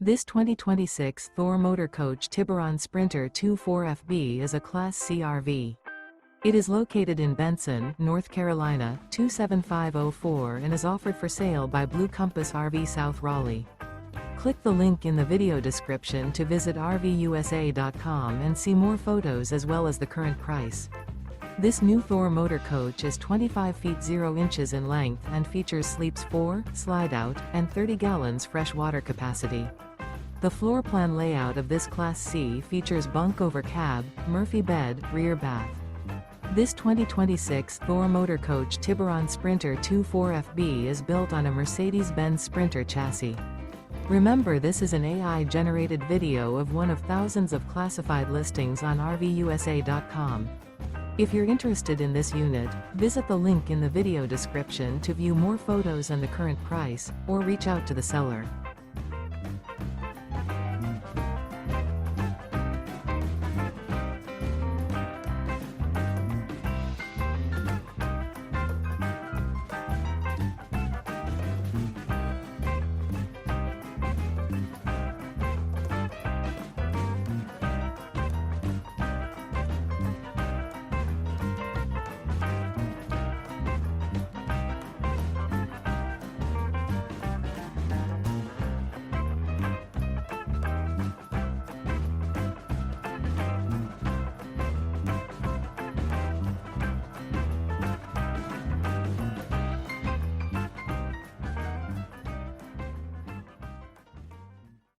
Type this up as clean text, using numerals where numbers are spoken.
This 2026 Thor Motor Coach Tiburon Sprinter 24FB is a Class C RV. It is located in Benson, North Carolina, 27504 and is offered for sale by Blue Compass RV South Raleigh. Click the link in the video description to visit RVUSA.com and see more photos as well as the current price. This new Thor Motor Coach is 25 feet 0 inches in length and features sleeps 4, slide-out, and 30 gallons fresh water capacity. The floor plan layout of this Class C features bunk over cab, Murphy bed, rear bath. This 2026 Thor Motor Coach Tiburon Sprinter 24FB is built on a Mercedes Benz Sprinter chassis. Remember, this is an AI-generated video of one of thousands of classified listings on RVUSA.com. If you're interested in this unit, visit the link in the video description to view more photos and the current price, or reach out to the seller.